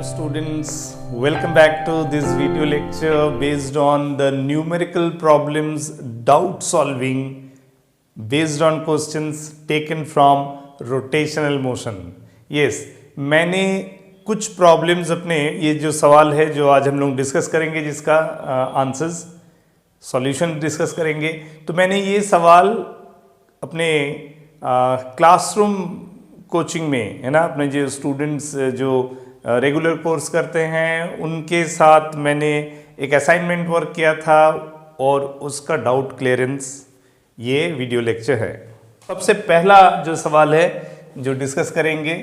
students, welcome back to this video lecture based on the numerical problems doubt solving based on questions taken from rotational motion. Yes, मैंने कुछ problems अपने ये जो सवाल है जो आज हम लोग डिस्कस करेंगे जिसका आंसर्स सॉल्यूशन डिस्कस करेंगे, तो मैंने ये सवाल अपने क्लासरूम कोचिंग में है ना, अपने जो स्टूडेंट्स जो रेगुलर कोर्स करते हैं उनके साथ मैंने एक असाइनमेंट वर्क किया था और उसका डाउट क्लियरेंस ये वीडियो लेक्चर है। सबसे पहला जो सवाल है जो डिस्कस करेंगे,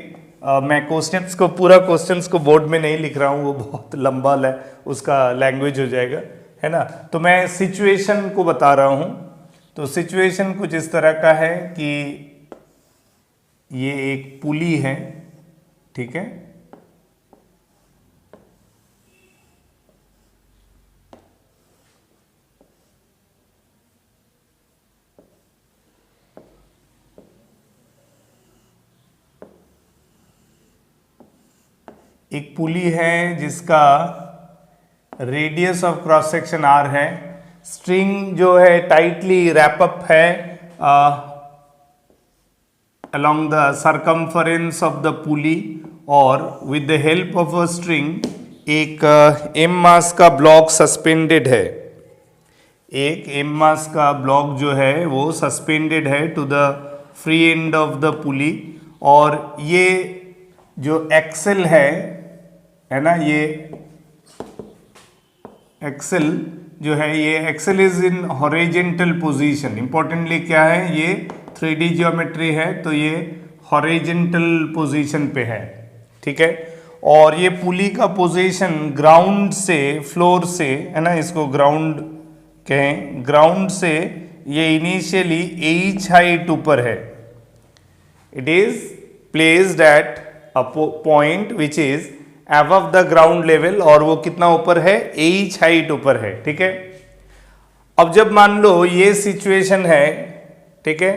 मैं क्वेश्चंस को पूरा क्वेश्चंस को बोर्ड में नहीं लिख रहा हूँ, वो बहुत लंबा है, उसका लैंग्वेज हो जाएगा है ना। तो मैं सिचुएशन को बता रहा हूँ। तो सिचुएशन कुछ इस तरह का है कि ये एक पुली है, ठीक है, एक पुली है जिसका radius of cross section r है, स्ट्रिंग जो है टाइटली रैपअप है along the circumference of the pulley और with the help of a string एक m मास का ब्लॉक सस्पेंडेड है, एक m मास का ब्लॉक जो है वो सस्पेंडेड है to the free end of the pulley. और ये जो एक्सेल है ना, ये एक्सेल जो है, ये axle is in horizontal position. Importantly क्या है, ये 3D ज्योमेट्री है तो ये हॉरिजेंटल पोजीशन पे है, ठीक है। और ये पुली का पोजीशन ग्राउंड से, फ्लोर से है ना, इसको ग्राउंड कहें, ग्राउंड से ये इनिशियली h हाइट ऊपर है। It is placed at a point which is above the ground level, और वो कितना ऊपर है, h हाइट ऊपर है, ठीक है। अब जब मान लो ये सिचुएशन है, ठीक है,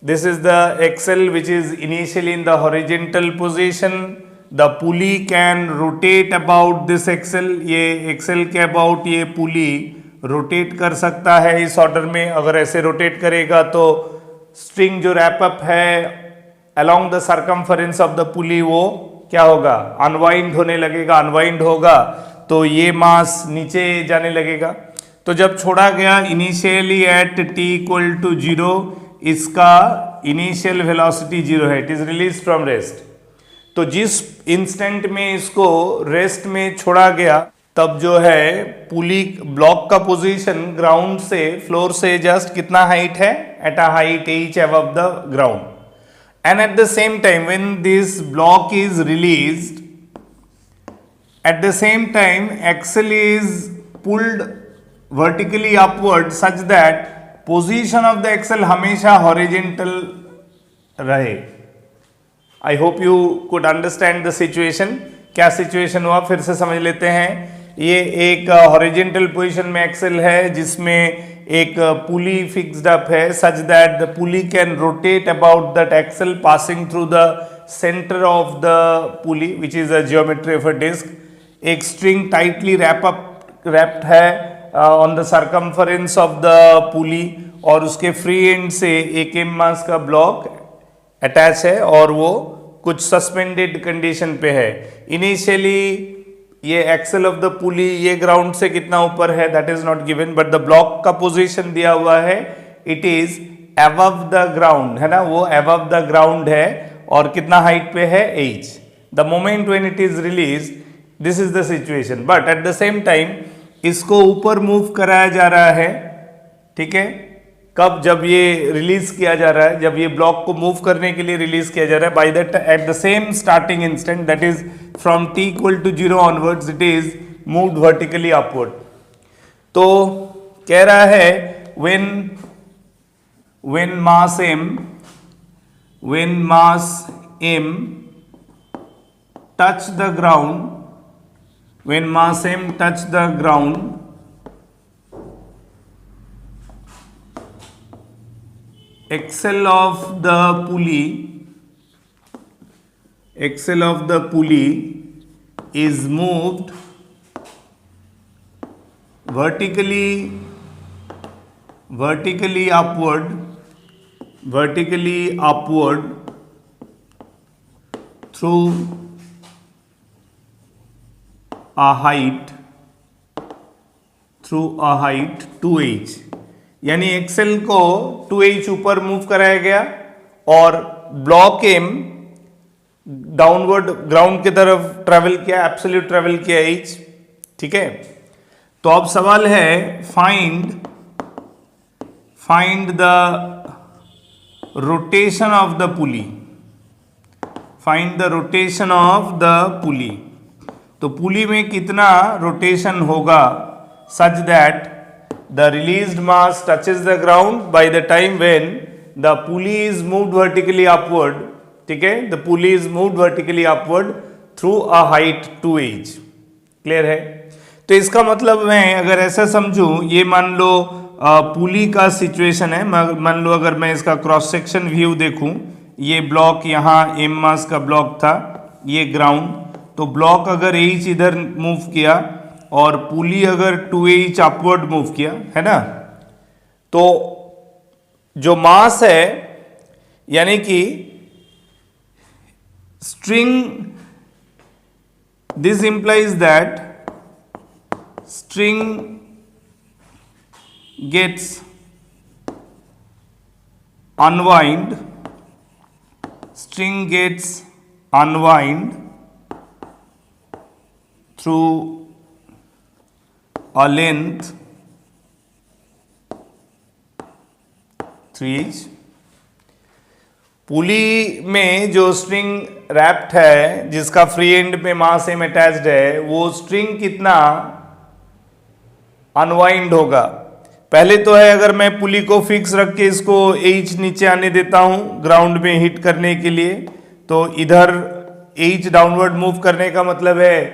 this is the axle which is initially in the horizontal position, the pulley can rotate about this axle, ये एक्सेल के अबाउट ये पुली रोटेट कर सकता है इस ऑर्डर में। अगर ऐसे रोटेट करेगा तो स्ट्रिंग जो रैपअप है along the circumference of the pulley वो क्या होगा, अनवाइंड होने लगेगा, अनवाइंड होगा तो ये मास नीचे जाने लगेगा। तो जब छोड़ा गया initially at t equal to 0, इसका इनिशियल वेलोसिटी 0 है, it is release from rest. तो जिस इंस्टेंट में इसको रेस्ट में छोड़ा गया तब जो है पुली ब्लॉक का पोजीशन ग्राउंड से, फ्लोर से जस्ट कितना हाइट है, at a height h above the ground। And at the same time when this block is released, at the same time axle is pulled vertically upward such that position of the axle हमेशा horizontal रहे। I hope you could understand the situation। क्या situation हुआ फिर से समझ लेते हैं। ये एक हॉरिजेंटल पोजीशन में एक्सेल है जिसमें एक पुली फिक्स्ड अप है such that the pulley can rotate about that axle passing through the centre of the pulley which is a geometry of a disc. एक स्ट्रिंग टाइटली रैप्ड है on the circumference of the pulley और उसके free and से एक m मास का block attach है और वो कुछ सस्पेंडेड कंडीशन पे है। इनिशियली ये एक्सेल ऑफ द पुली ये ग्राउंड से कितना ऊपर है that is not given, but the block का पोजीशन दिया हुआ है, it is above the ground है ना, वो अबव द ग्राउंड है और कितना हाइट पे है, h। The moment when it is release, this is the situation. But at the same time इसको ऊपर मूव कराया जा रहा है, ठीक है। कब, जब ये रिलीज किया जा रहा है, जब ये ब्लॉक को मूव करने के लिए रिलीज किया जा रहा है, by that at the same starting instant that is from t equal to 0 onwards it is moved vertically upward. तो कह रहा है when mass m touch the ground, when mass m touch the ground, axle of the pulley is moved vertically upward through a height 2h, यानी Excel को 2h ऊपर move कराया गया और ब्लॉक एम डाउनवर्ड ग्राउंड की तरफ travel किया, absolute travel किया h, ठीक है। तो अब सवाल है find the rotation of the pulley, तो पुली में कितना रोटेशन होगा such that the released mass touches the ground by the time when the pulley is moved vertically upward, ठीक है, the pulley is moved vertically upward through a height 2h। Clear है? तो इसका मतलब मैं अगर ऐसा समझूं, ये मान लो पुली का सिचुएशन है, मान लो अगर मैं इसका क्रॉस सेक्शन व्यू देखूं, ये ब्लॉक यहाँ एम मास का ब्लॉक था, ये ग्राउंड, तो ब्लॉक अगर h इधर मूव किया और पुली अगर 2h अपवर्ड मूव किया, है ना, तो जो मास है यानी कि string, this implies that string gets unwind through a length 3h। Pulley में जो स्ट्रिंग रैप्ड है जिसका फ्री एंड पे मास एम अटैच्ड है, वो स्ट्रिंग कितना अनवाइंड होगा। पहले तो है अगर मैं पुली को फिक्स रख के इसको h नीचे आने देता हूं ग्राउंड में हिट करने के लिए, तो इधर h डाउनवर्ड मूव करने का मतलब है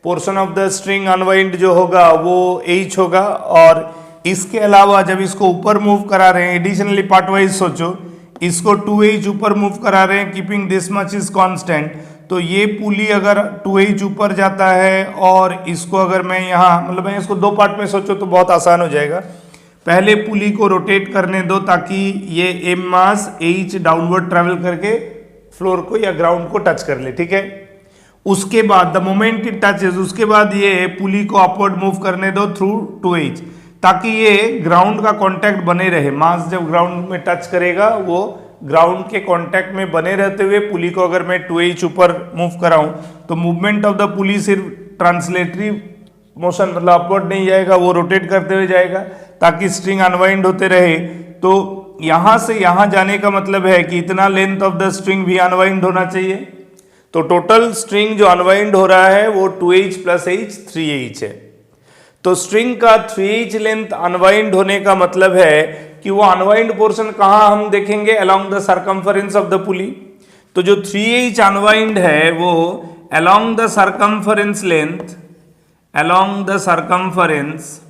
portion of the string unwind जो होगा वो h होगा। और इसके अलावा जब इसको ऊपर मूव करा रहे हैं, एडिशनली पार्ट वाइज सोचो, इसको 2h ऊपर मूव करा रहे हैं, keeping this much is constant, तो ये पुली अगर 2h ऊपर जाता है और इसको अगर मैं यहाँ, मतलब मैं इसको दो पार्ट में सोचो तो बहुत आसान हो जाएगा। पहले पुली को रोटेट करने दो ताकि ये एम मास h डाउनवर्ड ट्रेवल करके फ्लोर को या ग्राउंड को टच कर ले, ठीक है। उसके बाद द मोमेंट इट टचेस, उसके बाद ये पुली को अपवर्ड मूव करने दो थ्रू 2h, ताकि ये ग्राउंड का कांटेक्ट बने रहे। मास जब ग्राउंड में टच करेगा वो ग्राउंड के कांटेक्ट में बने रहते हुए पुली को अगर मैं 2h ऊपर मूव कराऊं तो मूवमेंट ऑफ द पुली सिर्फ ट्रांसलेटरी मोशन, मतलब अपवर्ड नहीं जाएगा, वो रोटेट करते हुए जाएगा ताकि स्ट्रिंग अनवाइंड होते रहे। तो यहां से यहां जाने का मतलब है कि इतना लेंथ ऑफ द स्ट्रिंग भी अनवाइंड होना चाहिए। तो टोटल स्ट्रिंग जो अनवाइंड हो रहा है वो 2h प्लस h 3h है। तो स्ट्रिंग का 3h लेंथ अनवाइंड होने का मतलब है कि वो अनवाइंड पोर्शन कहाँ हम देखेंगे, along the circumference of the pulley. तो जो 3h अनवाइंड है वो along the circumference length, along the circumference,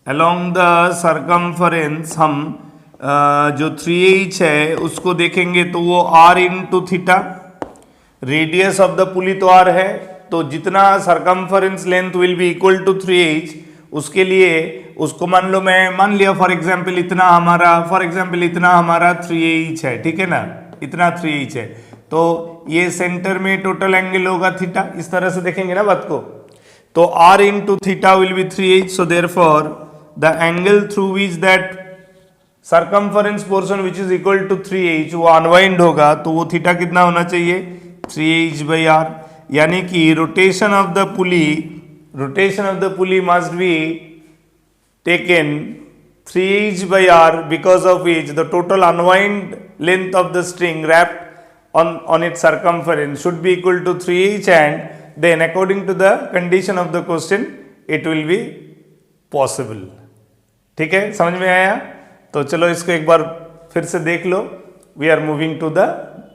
along the circumference हम जो 3h है उसको देखेंगे तो वो r into theta, radius of the pulley तो r है, तो जितना circumference length will be equal to 3h, उसके लिए उसको मान लो, मैं मान लिया फॉर एग्जांपल इतना हमारा 3h है, ठीक है ना, इतना 3h है, तो ये सेंटर में टोटल एंगल होगा थीटा, इस तरह से देखेंगे ना बात को। तो r into theta will be 3h, so therefore the angle through which that circumference portion which is equal to 3h वो अनवाइंड होगा, तो वो थीटा कितना होना चाहिए 3h बाई r, यानी कि rotation of the pulley must be taken 3h by r, because of which the total unwind length of the string wrapped on its circumference should be equal to 3h, and then according to the condition of the question it will be possible। ठीक है, समझ में आया? तो चलो इसको एक बार फिर से देख लो। We are moving to the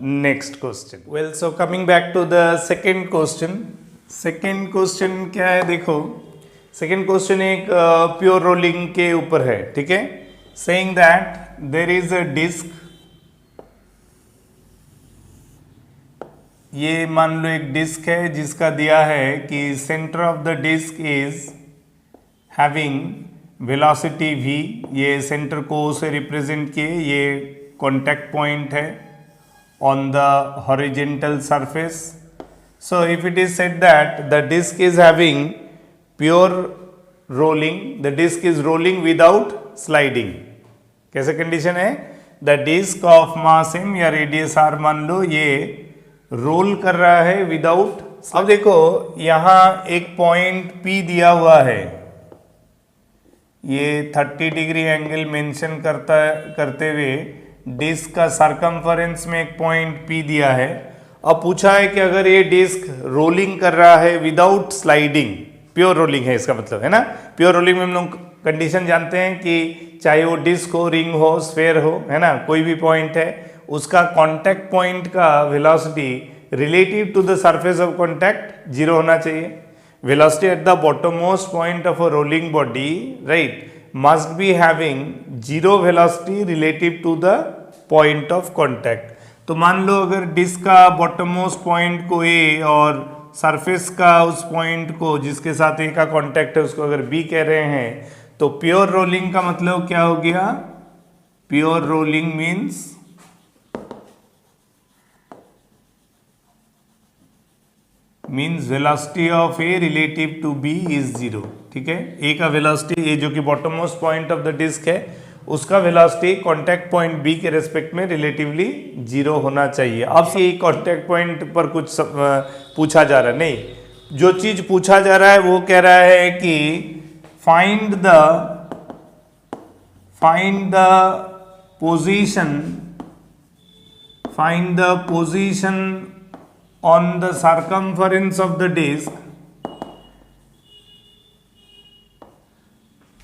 next question. Well, so coming back to the second question. Second question क्या है, देखो सेकेंड क्वेश्चन एक प्योर रोलिंग के ऊपर है, ठीक है। Saying that there is a disc ये मान लो एक डिस्क है जिसका दिया है कि centre of the disc is having velocity v, ये सेंटर को से रिप्रेजेंट किए, ये कॉन्टैक्ट पॉइंट है on the horizontal surface. So if it is said that the disk is having pure rolling, the disk is rolling without sliding. कैसे condition है? The disk of mass m या radius r मान लो ये role कर रहा है without. अब देखो यहाँ एक पॉइंट P दिया हुआ है, ये 30 डिग्री एंगल मेंशन करते हुए डिस्क का सरकमफरेंस में एक पॉइंट P दिया है. अब पूछा है कि अगर ये डिस्क रोलिंग कर रहा है विदाउट स्लाइडिंग, प्योर रोलिंग है इसका मतलब, है ना. प्योर रोलिंग में हम लोग कंडीशन जानते हैं कि चाहे वो डिस्क हो, रिंग हो, स्फेयर हो, है ना, कोई भी पॉइंट है, उसका कांटेक्ट पॉइंट का velocity relative to the surface of contact zero होना चाहिए. Velocity at the bottom most point of a rolling body, right, must be having zero velocity relative to the point of contact. तो मान लो अगर disc का bottom most point को ए और surface का उस पॉइंट को जिसके साथ ए का कांटेक्ट है उसको अगर बी कह रहे हैं, तो प्योर रोलिंग का मतलब क्या हो गया? Pure rolling means velocity of A relative to B is zero. ठीक है, ए का वेलोसिटी, ए जो कि bottom most point of the disc है, उसका वेलोसिटी कांटेक्ट पॉइंट बी के रेस्पेक्ट में रिलेटिवली जीरो होना चाहिए. अब ये कांटेक्ट पॉइंट पर कुछ पूछा जा रहा है नहीं, जो चीज पूछा जा रहा है वो कह रहा है कि find the position on the circumference of the disc.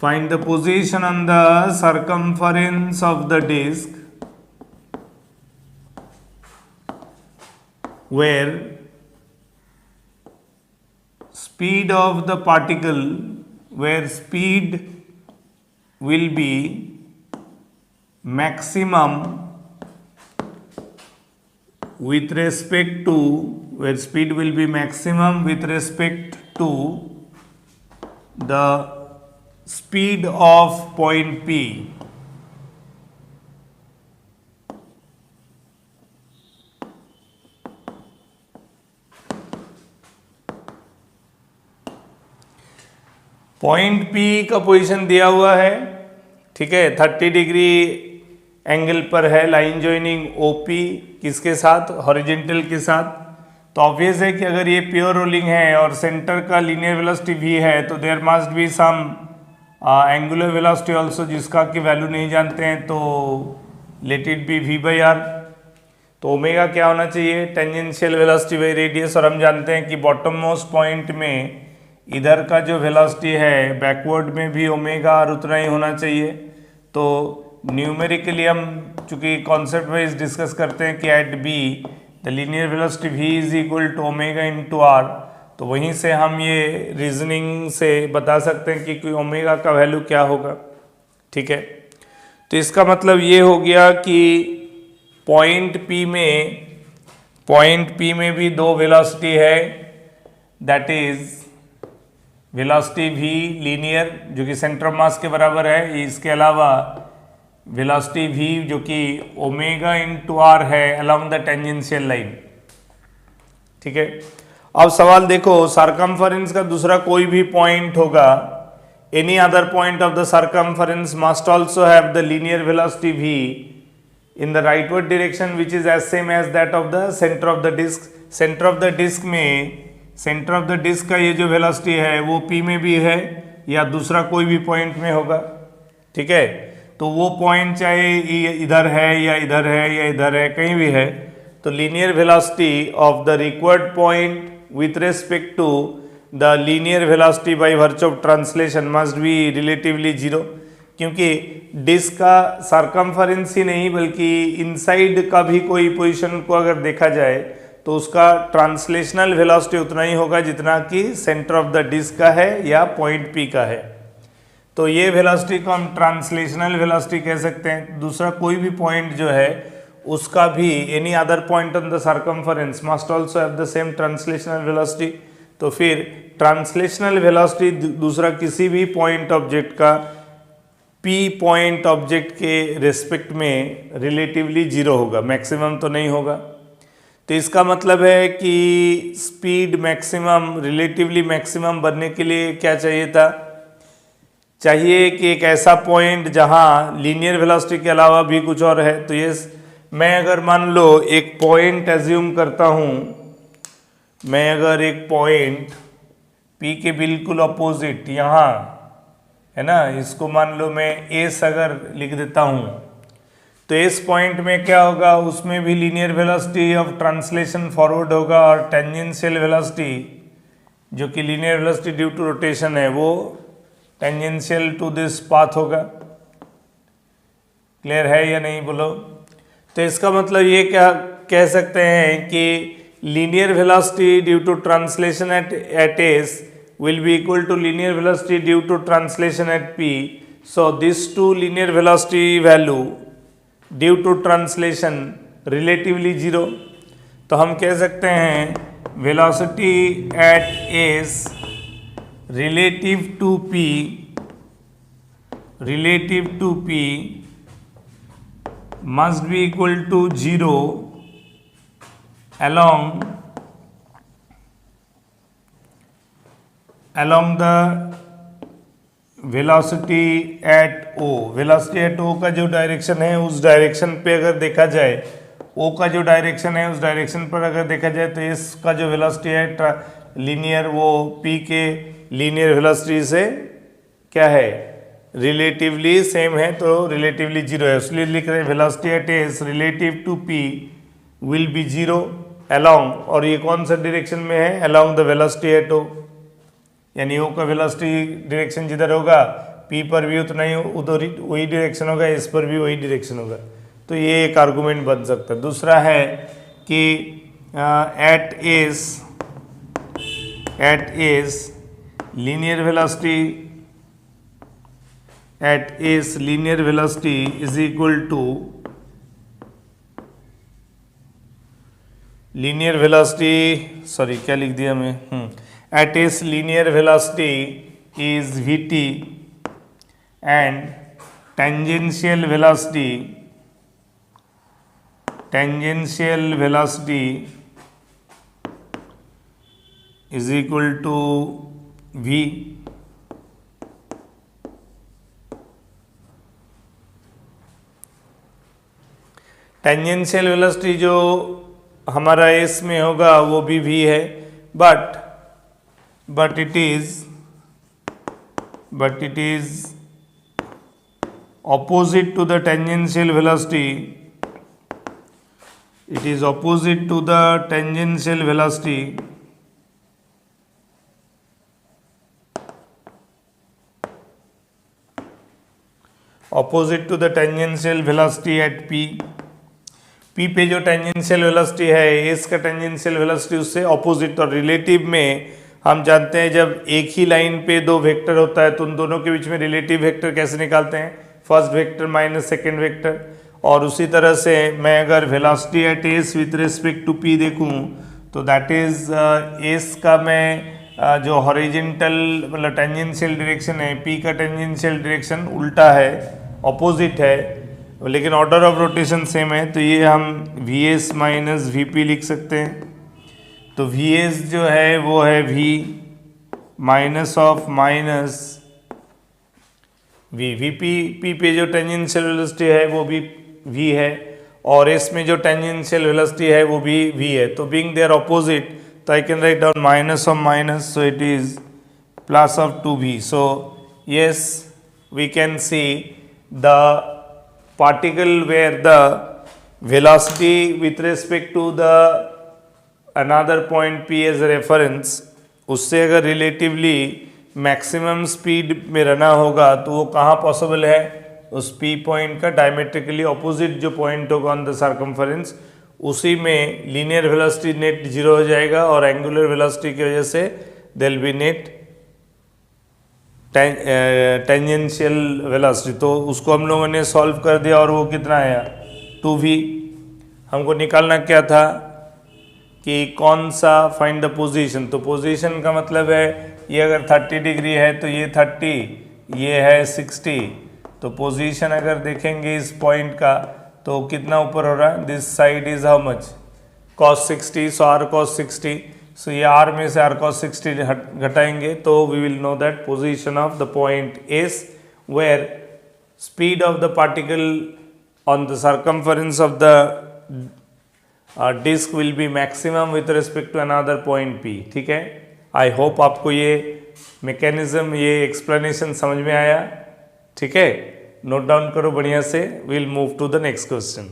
Find the position on the circumference of the disk where speed of the particle, where speed will be maximum with respect to, where speed will be maximum with respect to the speed of point P. Point P का position दिया हुआ है, ठीक है, 30 degree angle पर है, line joining OP किसके साथ? हॉरिजेंटल के साथ. तो ऑब्वियस है कि अगर ये प्योर रोलिंग है और सेंटर का लीनियर वेलोसिटी v है, तो there must be some angular velocity also, जिसका की वैल्यू नहीं जानते हैं, तो लेट इट बी v/r. तो ओमेगा क्या होना चाहिए? Tangential velocity by radius. और हम जानते हैं कि बॉटम मोस्ट पॉइंट में इधर का जो वेलोसिटी है बैकवर्ड में भी ओमेगा r उतना ही होना चाहिए. तो न्यूमेरिकली हम चूंकि कॉन्सेप्ट वाइज डिस्कस करते हैं कि at B the linear velocity v is equal to omega into r, तो वहीं से हम ये रीजनिंग से बता सकते हैं कि कोई ओमेगा का वैल्यू क्या होगा. ठीक है, तो इसका मतलब ये हो गया कि पॉइंट P में भी दो वेलोसिटी है, that is velocity v linear जो कि सेंटर ऑफ मास के बराबर है, इसके अलावा वेलोसिटी v जो कि ओमेगा इंटू r है अलोंग द टेंजेंशियल लाइन. ठीक है, अब सवाल देखो, सरकमफरेंस का दूसरा कोई भी पॉइंट होगा, any other point of the circumference must also have the linear velocity v in the rightward direction which is as same as that of the centre of the disc. Centre of the disc में, centre of the disc का ये जो velocity है वो P में भी है या दूसरा कोई भी पॉइंट में होगा. ठीक है, तो वो पॉइंट चाहे इधर है या इधर है या इधर है, कहीं भी है, तो linear velocity of the required point with respect to the linear velocity by virtue of translation must be relatively zero. क्योंकि डिस्क का सरकमफरेंस ही नहीं बल्कि इनसाइड का भी कोई पोजीशन को अगर देखा जाए तो उसका ट्रांसलेशनल वेलोसिटी उतना ही होगा जितना कि सेंटर ऑफ द डिस्क का है या पॉइंट P का है. तो ये वेलोसिटी को हम ट्रांसलेशनल वेलोसिटी कह सकते हैं. दूसरा कोई भी पॉइंट जो है उसका भी any other point on the circumference must also have the same translational velocity. तो फिर ट्रांसलेशनल वेलोसिटी दूसरा किसी भी पॉइंट ऑब्जेक्ट का पी पॉइंट ऑब्जेक्ट के रेस्पेक्ट में रिलेटिवली जीरो होगा, मैक्सिमम तो नहीं होगा। तो इसका मतलब है कि स्पीड मैक्सिमम रिलेटिवली मैक्सिमम बनने के लिए क्या चाहिए था, चाहिए कि एक ऐसा पॉइंट जहां लीनियर वेलोसिटी के अलावा भी कुछ और है। तो ये मैं अगर मान लो एक पॉइंट एज्यूम करता हूं, मैं अगर एक पॉइंट P के बिल्कुल अपोजिट यहाँ है ना, इसको मान लो मैं एस अगर लिख देता हूँ, तो इस पॉइंट में क्या होगा, उसमें भी linear velocity of translation forward होगा और टेंजेंशियल वेलोसिटी जो कि linear velocity due to rotation है वो टेंजेंशियल टू दिस पाथ होगा। क्लियर है या नहीं बोलो। तो इसका मतलब ये क्या कह सकते हैं कि linear velocity due to translation at S will be equal to linear velocity due to translation at P. So this two linear velocity value due to translation relatively zero. तो हम कह सकते हैं velocity at S relative to P must be equal to zero along the velocity at O। velocity at O का जो direction है उस direction पे अगर देखा जाए, O का जो डायरेक्शन है उस डायरेक्शन पर अगर देखा जाए तो इसका जो वेलोसिटी है लीनियर वो P के लीनियर वेलोसिटी से क्या है, रिलेटिवली सेम है, तो रिलेटिवली जीरो है, इसलिए लिख रहे हैं velocity at S relative to P will be zero along, और ये कौन सा डायरेक्शन में है, along the velocity at O। यानी O का वेलोसिटी डायरेक्शन जिधर होगा P पर भी उतना ही उधर वही डायरेक्शन होगा, S पर भी वही डायरेक्शन होगा। तो ये एक आर्गुमेंट बन सकता है। दूसरा है कि at S linear velocity is equal to linear velocity, sorry क्या लिख दिया मैं, at its linear velocity is Vt and tangential velocity is equal to V। Tangential velocity जो हमारा एस में होगा वो भी V है, but it is opposite to the tangential velocity. It is opposite to the tangential velocity at P। P पे जो tangential velocity है, एस का टेंजेंशियल वेलोसिटी उससे ऑपोजिट, और रिलेटिव में हम जानते हैं जब एक ही लाइन पे दो वेक्टर होता है तो उन दोनों के बीच में रिलेटिव वेक्टर कैसे निकालते हैं, first vector minus second vector. और उसी तरह से मैं अगर velocity at S with respect to P देखूं तो दैट इज एस का मैं जो हॉरिजॉन्टल मतलब टेंजेंशियल डायरेक्शन है, पी का टेंजेंशियल डायरेक्शन उल्टा है, ऑपोजिट है, लेकिन ऑर्डर ऑफ रोटेशन सेम है, तो ये हम V S minus V P लिख सकते हैं। तो वी एस जो है वो है V minus of minus V। P पे जो टेंजेंशियल वेलोसिटी है वो भी V है, और S में जो टेंजेंशियल वेलोसिटी है वो भी V है। तो बीइंग देयर ऑपोजिट, तो I can write down minus of minus, so it is plus of 2V। So yes we can see the particle where the velocity with respect to the another point P as a reference, उससे अगर relatively maximum speed में रहना होगा तो वो कहाँ possible है, उस P पॉइंट का डायमेट्रिकली ऑपोजिट जो पॉइंट होगा ऑन द सर्कमफरेंस, उसी में लीनियर वेलोसिटी नेट जीरो हो जाएगा और एंगुलर वेलोसिटी की वजह से there will be net tangential velocity. तो उसको हम लोगों ने सॉल्व कर दिया और वो कितना आया 2V। हमको निकालना क्या था कि कौन सा फाइंड द पोजीशन। तो पोजीशन का मतलब है ये अगर 30 डिग्री है तो ये 30, ये है 60। तो पोजीशन अगर देखेंगे इस पॉइंट का तो कितना ऊपर हो रहा है, this side is how much, cos 60, so r cos 60। So ये r में से r cos 60 घटाएंगे तो we will know that position of the point is where speed of the particle on the circumference of the disc will be maximum with respect to another point P। ठीक है, I hope आपको ये mechanism, ये explanation समझ में आया। ठीक है, नोट डाउन करो बढ़िया से। Will move to the next question.